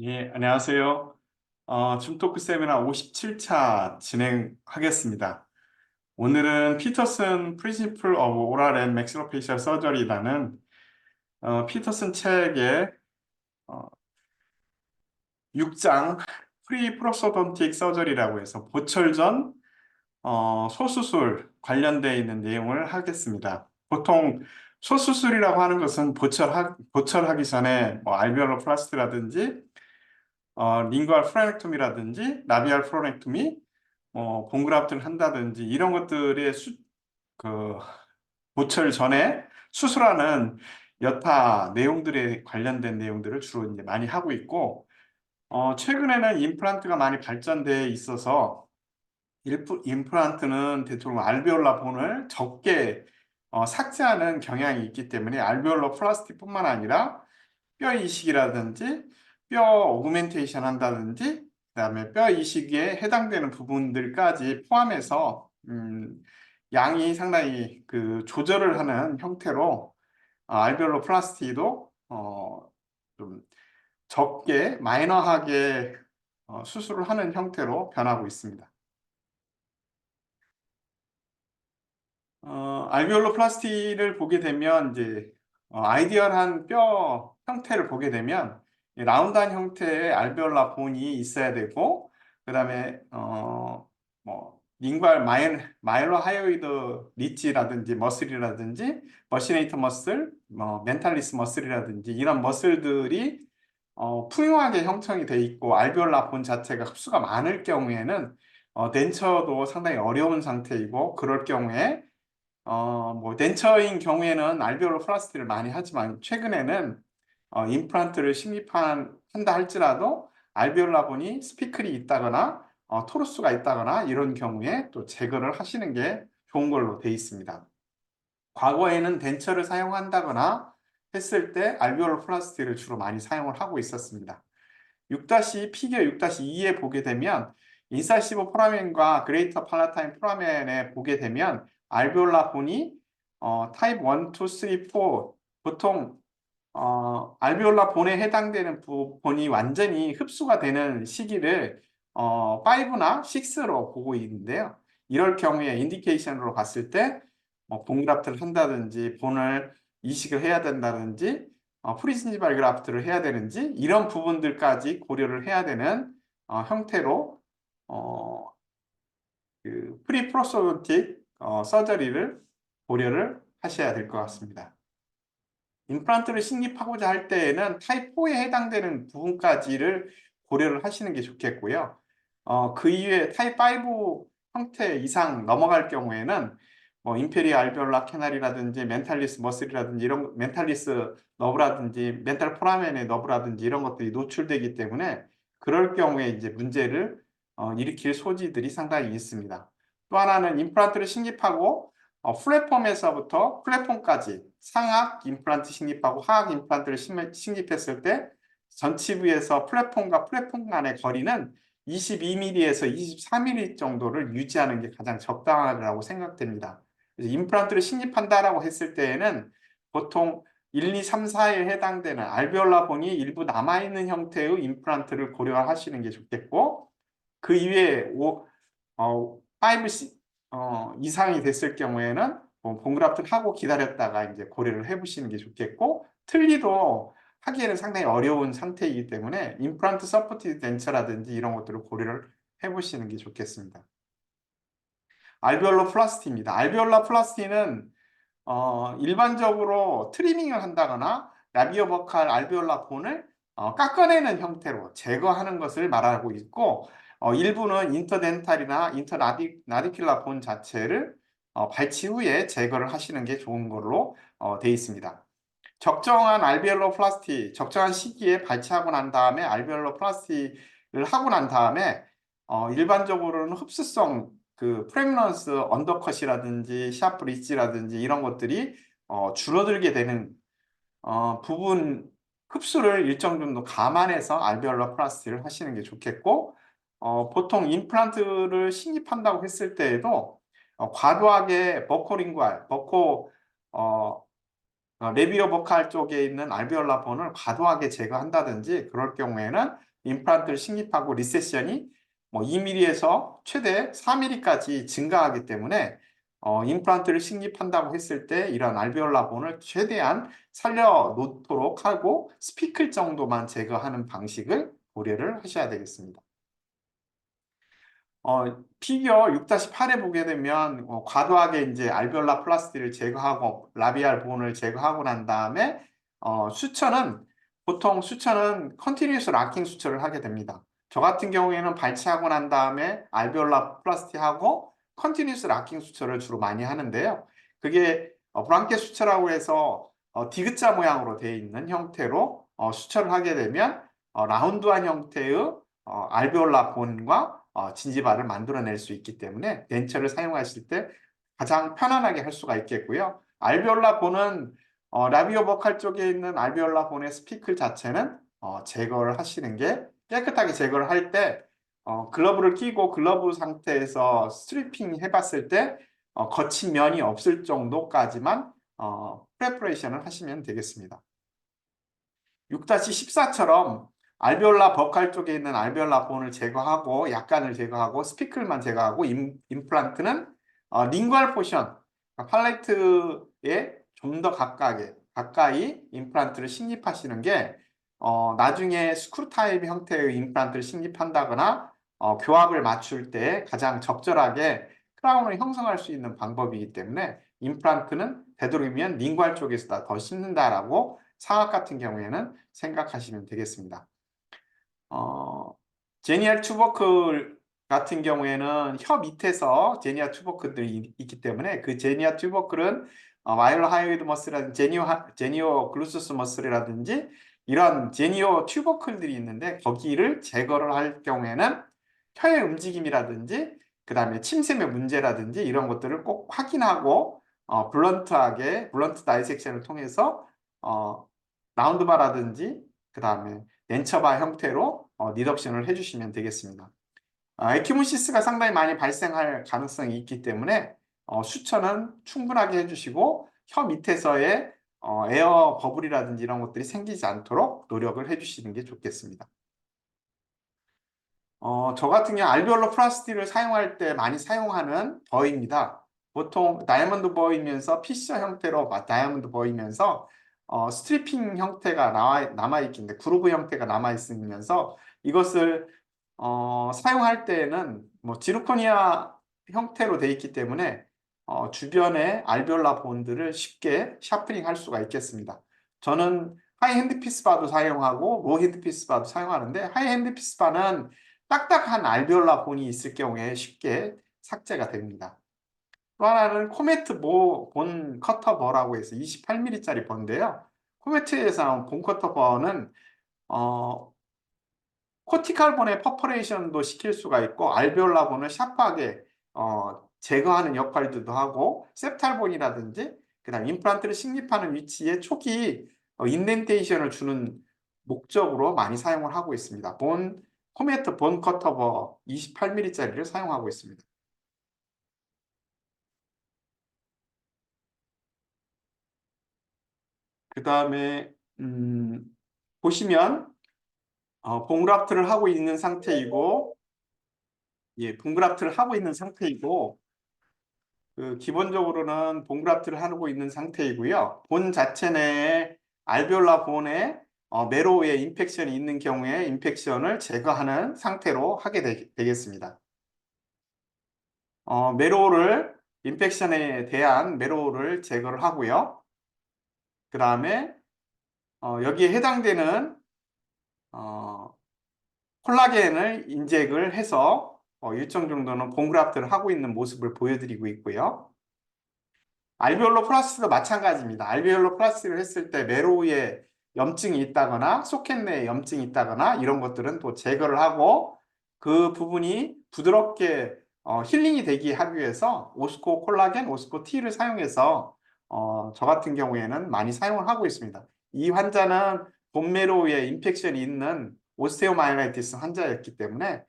예, 안녕하세요. 줌토크 세미나 57차 진행하겠습니다. 오늘은 피터슨 Principle of Oral and Maxillofacial Surgery라는 피터슨 책의 어, 6장 프리프로소돈틱 서저리라고 해서 보철 전 소수술 관련되어 있는 내용을 하겠습니다. 보통 소수술이라고 하는 것은 보철하기 전에 뭐 알비올로 플라스티라든지 링구알 프로넥토미라든지 라비알 프로넥토미, 본그라프트를 한다든지 이런 것들의 그 보철 전에 수술하는 여타 내용들에 관련된 내용들을 주로 이제 많이 하고 있고, 최근에는 임플란트가 많이 발전되어 있어서 임플란트는 대체로 알베올라 본을 적게 삭제하는 경향이 있기 때문에 알베올라 플라스틱뿐만 아니라 뼈 이식이라든지 뼈 오그멘테이션 한다든지 그다음에 뼈 이식에 해당되는 부분들까지 포함해서 양이 상당히 그 조절을 하는 형태로 알베올로 플라스티도 좀 적게 마이너하게 수술을 하는 형태로 변하고 있습니다. 알비올로 플라스티를 보게 되면 이제 아이디얼한 뼈 형태를 보게 되면 이 라운드한 형태의 알베올라 본이 있어야 되고, 그다음에 뭐 링괄 마일로 하이오이드 리치라든지 머슬이라든지 머시네이터 머슬, 멘탈리스 머슬이라든지 이런 머슬들이 풍요하게 형성이 돼 있고 알베올라 본 자체가 흡수가 많을 경우에는 덴처도 상당히 어려운 상태이고, 그럴 경우에 뭐 덴처인 경우에는 알베올로 플라스티를 많이 하지만 최근에는 임플란트를 한다 할지라도 알베올라본이 스피클이 있다거나 토르스가 있다거나 이런 경우에 또 제거를 하시는 게 좋은 걸로 되어 있습니다. 과거에는 덴처를 사용한다거나 했을 때 알베올로 플라스티를 주로 많이 사용을 하고 있었습니다. 6- 피겨 6-2에 보게 되면 인사시브 포라멘과 그레이터 팔라타인 포라멘에 보게 되면 알베올라 본이 타입 1, 2, 3, 4 보통 알베올라 본에 해당되는 본이 완전히 흡수가 되는 시기를 5나 6로 보고 있는데요. 이럴 경우에 인디케이션으로 봤을 때 본그라프트를 한다든지 본을 이식을 해야 된다든지 프리진지발 그라프트를 해야 되는지 이런 부분들까지 고려를 해야 되는 형태로 그 프리프로소틱 서저리를 고려를 하셔야 될 것 같습니다. 임플란트를 식립하고자 할 때에는 타입 4에 해당되는 부분까지를 고려를 하시는 게 좋겠고요. 그 이외에 타입 5 형태 이상 넘어갈 경우에는 뭐 임페리아 알베올라 캐날이라든지 멘탈리스 머슬이라든지 이런 멘탈리스 너브라든지 멘탈 포라멘의 너브라든지 이런 것들이 노출되기 때문에 그럴 경우에 이제 문제를 일으킬 소지들이 상당히 있습니다. 또 하나는 임플란트를 식립하고 플랫폼에서부터 플랫폼까지 상악 임플란트 식립하고 하악 임플란트를 식립했을 때 전치부에서 플랫폼과 플랫폼 간의 거리는 22mm에서 24mm 정도를 유지하는 게 가장 적당하다고 생각됩니다. 그래서 임플란트를 식립한다라고 했을 때에는 보통 1, 2, 3, 4에 해당되는 알베올라 본이 일부 남아있는 형태의 임플란트를 고려하시는 게 좋겠고, 그 이외에 5, 이상이 됐을 경우에는 본그라프트를 하고 기다렸다가 이제 고려를 해보시는 게 좋겠고, 틀니도 하기에는 상당히 어려운 상태이기 때문에 임플란트 서포티드 덴처라든지 이런 것들을 고려를 해보시는 게 좋겠습니다. 알베올로 플라스티입니다. 알베올라 플라스티는 일반적으로 트리밍을 한다거나 라비오버칼 알베올라 본을 깎아내는 형태로 제거하는 것을 말하고 있고, 일부는 인터덴탈이나 인터나디큘라 본 자체를 발치 후에 제거를 하시는 게 좋은 걸로 되어 있습니다. 적정한 알베올로 플라스티, 적정한 시기에 발치하고 난 다음에 알베올로 플라스티를 하고 난 다음에 일반적으로는 흡수성 그 프레미넌스 언더컷이라든지 샤프 리치라든지 이런 것들이 줄어들게 되는 부분 흡수를 일정 정도 감안해서 알베올라 플라스티를 하시는 게 좋겠고, 보통 임플란트를 식립한다고 했을 때에도 과도하게 버코링구알, 레비오 보칼 쪽에 있는 알베올라 본을 과도하게 제거한다든지 그럴 경우에는 임플란트를 식립하고 리세션이 뭐 2mm에서 최대 4mm까지 증가하기 때문에 임플란트를 식립한다고 했을 때 이런 알베올라 본을 최대한 살려놓도록 하고 스피클 정도만 제거하는 방식을 고려를 하셔야 되겠습니다. 피겨 6-8에 보게 되면 과도하게 이제 알베올라 플라스티를 제거하고 라비알 본을 제거하고 난 다음에 보통 수천은 컨티뉴어스 락킹 수처를 하게 됩니다. 저 같은 경우에는 발치하고 난 다음에 알베올라 플라스티하고 컨티뉴어스 락킹 수처를 주로 많이 하는데요. 그게 브랑켓 수처라고 해서 디귿자 모양으로 되어 있는 형태로 수처를 하게 되면 라운드한 형태의 알베올라 본과 진지발을 만들어낼 수 있기 때문에 덴처를 사용하실 때 가장 편안하게 할 수가 있겠고요. 알베올라 본은 라비오 버칼 쪽에 있는 알베올라 본의 스피클 자체는 제거를 하시는 게 깨끗하게 제거를 할 때 글러브를 끼고 글러브 상태에서 스트리핑 해봤을 때 거친 면이 없을 정도까지만 프레퍼레이션을 하시면 되겠습니다. 6-14처럼 알베올라 버칼 쪽에 있는 알베올라 본을 제거하고 약간을 제거하고 스피클만 제거하고 임플란트는 링괄 포션, 팔레트에 좀 더 가까이 임플란트를 식립하시는 게 나중에 스크루 타입 형태의 임플란트를 식립한다거나 교합을 맞출 때 가장 적절하게 크라운을 형성할 수 있는 방법이기 때문에 임플란트는 되도록이면 링괄 쪽에서 더 씹는다라고 상악 같은 경우에는 생각하시면 되겠습니다. 제니얼 투버클 같은 경우에는 혀 밑에서 제니아 투버클들이 있기 때문에 그 제니아 투버클은 마이로 하이오이드 머슬이라든지 제니오 글루소스 머슬이라든지 이런 제니오 튜버클들이 있는데 거기를 제거를 할 경우에는 혀의 움직임이라든지 그 다음에 침샘의 문제라든지 이런 것들을 꼭 확인하고 블런트 다이섹션을 통해서 라운드바라든지 그 다음에 렌처바 형태로 리덕션을 해주시면 되겠습니다. 에큐모시스가 상당히 많이 발생할 가능성이 있기 때문에 수천은 충분하게 해주시고 혀 밑에서의 에어 버블이라든지 이런 것들이 생기지 않도록 노력을 해주시는 게 좋겠습니다. 저 같은 경우 알베올로 플라스티를 사용할 때 많이 사용하는 버입니다. 보통 다이아몬드 버이면서 피셔 형태로 다이아몬드 버이면서 스트리핑 형태가 남아있긴데 그루브 형태가 남아있으면서 이것을 사용할 때에는 뭐 지르코니아 형태로 되어 있기 때문에 주변에 알베올라 본들을 쉽게 샤프닝 할 수가 있겠습니다. 저는 하이 핸드피스 바도 사용하고 로 핸드피스 바도 사용하는데 하이 핸드피스 바는 딱딱한 알베올라 본이 있을 경우에 쉽게 삭제가 됩니다. 또 하나는 코메트 본 커터 버라고 해서 28mm짜리 버인데요. 코메트에서 나온 본 커터 버는 코티칼 본의 퍼퍼레이션도 시킬 수가 있고 알베올라 본을 샤프하게 제거하는 역할들도 하고 septal 본이라든지 그다음 임플란트를 식립하는 위치에 초기 인덴테이션을 주는 목적으로 많이 사용을 하고 있습니다. 코메트 본 커터버 28mm짜리를 사용하고 있습니다. 그 다음에 보시면 본그라프트를 하고 있는 상태이고 본그라프트를 하고 있는 상태이고 기본적으로는 본그라프트를 하고 있는 상태이고요. 본 자체 내에 알베올라 본에 매로우에 인펙션이 있는 경우에 인펙션을 제거하는 상태로 하게 되겠습니다. 인펙션에 대한 매로우를 제거를 하고요. 그 다음에 여기에 해당되는 콜라겐을 인젝을 해서 일정 정도는 본그라프트를 하고 있는 모습을 보여드리고 있고요. 알베올로 플라스도 마찬가지입니다. 알베올로 플라스를 했을 때 매로우에 염증이 있다거나 소켓 내에 염증이 있다거나 이런 것들은 또 제거를 하고 그 부분이 부드럽게 힐링이 되게 하기 위해서 오스코 콜라겐, 오스코 T를 사용해서 저 같은 경우에는 많이 사용을 하고 있습니다. 이 환자는 본매로우에 인펙션이 있는 오스테오마이라이티스 환자였기 때문에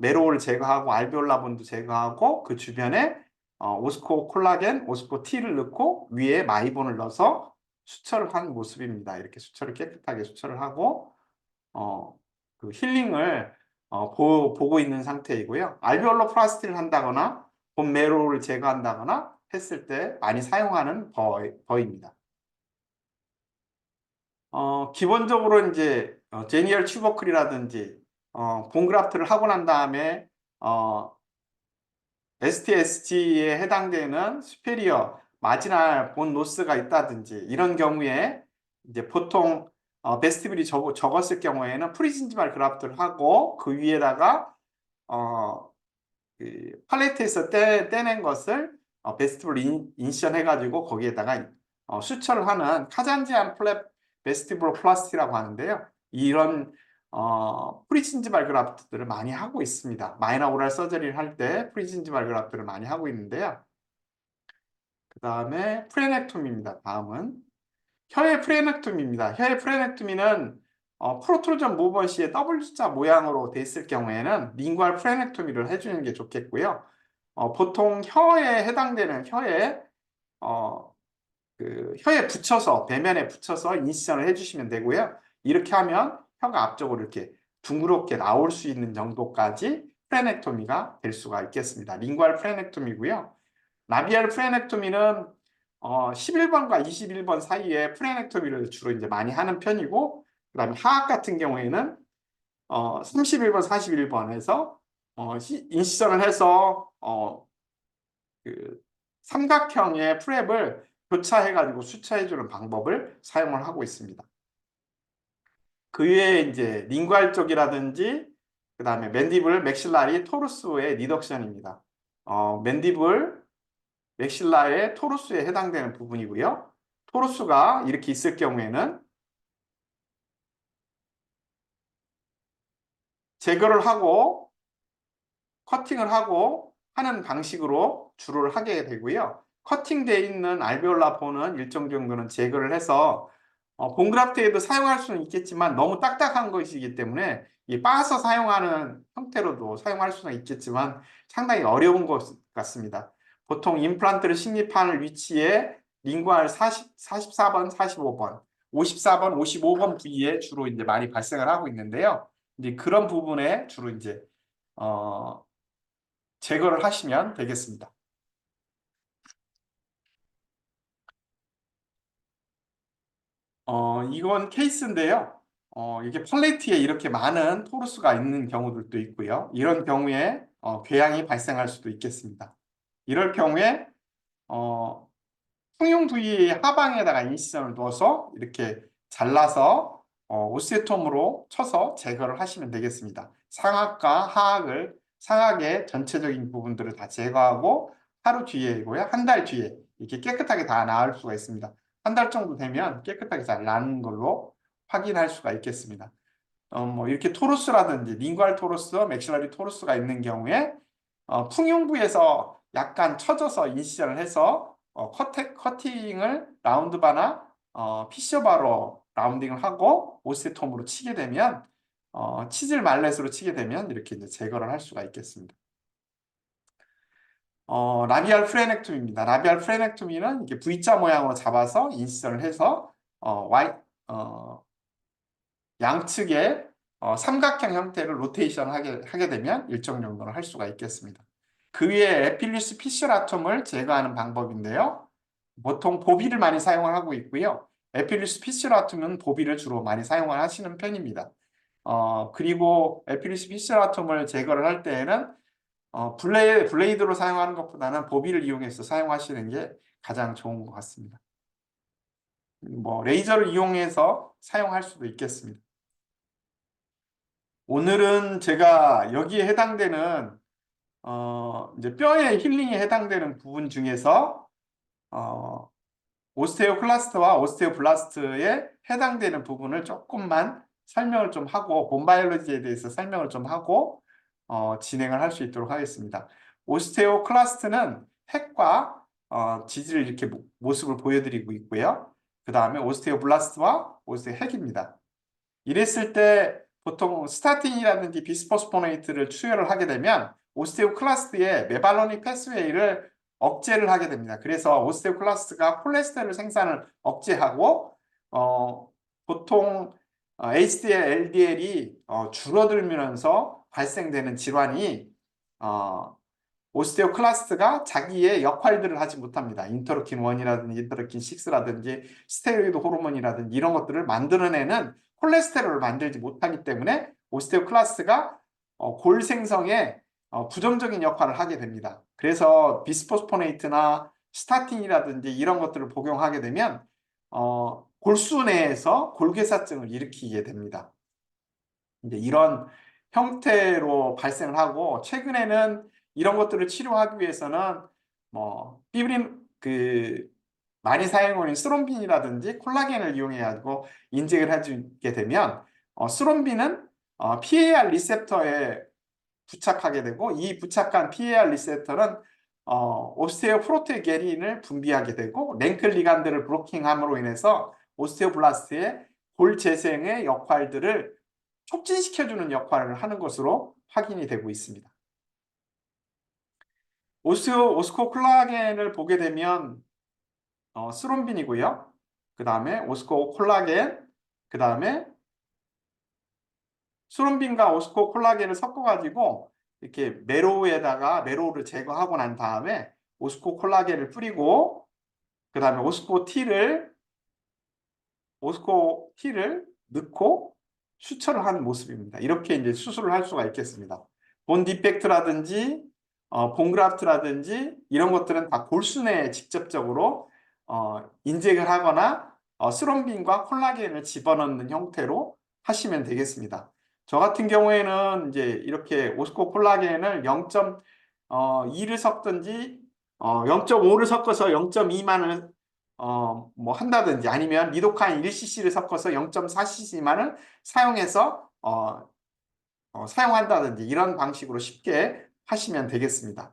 매로우를 제거하고 알베올라본도 제거하고 그 주변에 오스코 콜라겐, 오스코 T를 넣고 위에 마이본을 넣어서 수처를 한 모습입니다. 이렇게 수처를 깨끗하게 수처를 하고 그 힐링을 보고 있는 상태이고요. 알베올로플라스티를 한다거나 본 매로를 제거한다거나 했을 때 많이 사용하는 버입니다. 기본적으로 이제 제니얼 튜버클이라든지 본그라프트를 하고 난 다음에 STSG에 해당되는 수페리어 마지날 본 노스가 있다든지 이런 경우에 이제 보통 베스티블이 적었을 경우에는 프리진지말 그라프트를 하고 그 위에다가 그 팔레트에서 떼낸 것을 베스티블 인션 해가지고 거기에다가 수철을 하는 카잔지안 플랩 베스티블 플라스티라고 하는데요. 이런 프리진지말 그라프트들을 많이 하고 있습니다. 마이너 오랄 서저리를 할 때 프리진지말 그라프트를 많이 하고 있는데요. 그 다음에 프레넥토미입니다. 다음은 혀의 프레넥토미입니다. 혀의 프레넥토미는 프로트루전 무번 시에 W자 모양으로 돼 있을 경우에는 링구알 프레넥토미를 해주는 게 좋겠고요. 보통 혀에 해당되는 혀에 붙여서 배면에 붙여서 인시전을 해주시면 되고요. 이렇게 하면 혀가 앞쪽으로 이렇게 둥그렇게 나올 수 있는 정도까지 프레넥토미가 될 수가 있겠습니다. 링구알 프레넥토미고요. 라비알 프레넥토미는 11번과 21번 사이에 프레넥토미를 주로 이제 많이 하는 편이고, 그다음에 하악 같은 경우에는 31번, 41번에서 인시전을 해서 그 삼각형의 프랩을 교차해가지고 수차해주는 방법을 사용을 하고 있습니다. 그 외에 이제 링구알 쪽이라든지 그 다음에 맨디블, 맥실라리, 토루스의 리덕션입니다. 맨디블, 맥실라의 토루스에 해당되는 부분이고요. 토루스가 이렇게 있을 경우에는 제거를 하고 커팅을 하고 하는 방식으로 주로 하게 되고요. 커팅되어 있는 알베올라 본은 일정 정도는 제거를 해서 본그라프트에도 사용할 수는 있겠지만 너무 딱딱한 것이기 때문에 빻아서 사용하는 형태로도 사용할 수는 있겠지만 상당히 어려운 것 같습니다. 보통 임플란트를 식립하는 위치에 링구알 44번, 45번, 54번, 55번 부위에 주로 이제 많이 발생을 하고 있는데요. 이제 그런 부분에 주로 이제 제거를 하시면 되겠습니다. 이건 케이스인데요. 이게 팔레트에 이렇게 많은 토루스가 있는 경우들도 있고요. 이런 경우에 궤양이 발생할 수도 있겠습니다. 이럴 경우에 통용 부위의 하방에다가 인시전을 넣어서 이렇게 잘라서 오스테톰으로 쳐서 제거를 하시면 되겠습니다. 상악과 하악을 상악의 전체적인 부분들을 다 제거하고 하루 뒤에이고요. 한 달 뒤에 이렇게 깨끗하게 다 나을 수가 있습니다. 한 달 정도 되면 깨끗하게 잘 나는 걸로 확인할 수가 있겠습니다. 뭐 이렇게 토루스라든지 링구알 토루스, 맥실러리 토루스가 있는 경우에 풍용부에서 약간 쳐져서 인시전을 해서 커팅을 라운드바나 피셔바로 라운딩을 하고 오스테톰으로 치게 되면 치질 말렛으로 치게 되면 이렇게 이제 제거를 할 수가 있겠습니다. 라비알 프레넥토미입니다. 라비알 프레넥토미는 이렇게 V자 모양으로 잡아서 인시전을 해서 양측에 삼각형 형태를 로테이션 하게 되면 일정 정도는 할 수가 있겠습니다. 그 위에 에필리스 피슐아톰을 제거하는 방법인데요. 보통 보비를 많이 사용을 하고 있고요. 에필리스 피슐아톰은 보비를 주로 많이 사용을 하시는 편입니다. 그리고 에필리스 피슐아톰을 제거를 할 때에는 블레이드로 사용하는 것보다는 보비를 이용해서 사용하시는 게 가장 좋은 것 같습니다. 뭐 레이저를 이용해서 사용할 수도 있겠습니다. 오늘은 제가 여기에 해당되는 이제 뼈의 힐링에 해당되는 부분 중에서 오스테오클라스트와 오스테오블라스트에 해당되는 부분을 조금만 설명을 좀 하고 본바이올로지에 대해서 설명을 좀 하고 진행을 할 수 있도록 하겠습니다. 오스테오클라스트는 핵과 지지를 이렇게 모습을 보여드리고 있고요. 그 다음에 오스테오블라스트와 오스테오 핵입니다. 이랬을 때 보통 스타틴이라든지 비스포스포네이트를 투여를 하게 되면 오스테오클라스트의 메발로닉 패스웨이를 억제를 하게 됩니다. 그래서 오스테오클라스트가 콜레스테롤 생산을 억제하고 보통 HDL, LDL이 줄어들면서 발생되는 질환이 오스테오클라스트가 자기의 역할들을 하지 못합니다. 인터루킨 1이라든지 인터루킨 6라든지 스테로이드 호르몬이라든지 이런 것들을 만들어내는 콜레스테롤을 만들지 못하기 때문에 오스테오클라스트가 골 생성에 부정적인 역할을 하게 됩니다. 그래서 비스포스포네이트나 스타틴이라든지 이런 것들을 복용하게 되면 골수 내에서 골괴사증을 일으키게 됩니다. 이제 이런 형태로 발생을 하고, 최근에는 이런 것들을 치료하기 위해서는 뭐 피브린 많이 사용하는 스롬빈이라든지 콜라겐을 이용해 가지고 인젝을 해주게 되면 스롬빈은 PAR 리셉터에 부착하게 되고, 이 부착한 PAR 리셉터는 오스테오프로테게린을 분비하게 되고, 랭클 리간드를 브로킹함으로 인해서 오스테오블라스트의 골 재생의 역할들을 촉진시켜주는 역할을 하는 것으로 확인이 되고 있습니다. 오스코 콜라겐을 보게 되면 스롬빈이고요. 그 다음에 오스코 콜라겐, 그 다음에 스롬빈과 오스코 콜라겐을 섞어가지고 이렇게 메로우를 제거하고 난 다음에 오스코 콜라겐을 뿌리고, 그 다음에 오스코 T를 넣고 수처를 하는 모습입니다. 이렇게 이제 수술을 할 수가 있겠습니다. 본 디펙트라든지 본그라프트라든지 이런 것들은 다 골수내에 직접적으로 인젝을 하거나 스롬빈과 콜라겐을 집어넣는 형태로 하시면 되겠습니다. 저 같은 경우에는 이제 이렇게 오스코 콜라겐을 0.2를 섞든지 0.5를 섞어서 0.2만을 뭐 한다든지, 아니면 리도카인 1cc를 섞어서 0.4cc만을 사용해서 사용한다든지 이런 방식으로 쉽게 하시면 되겠습니다.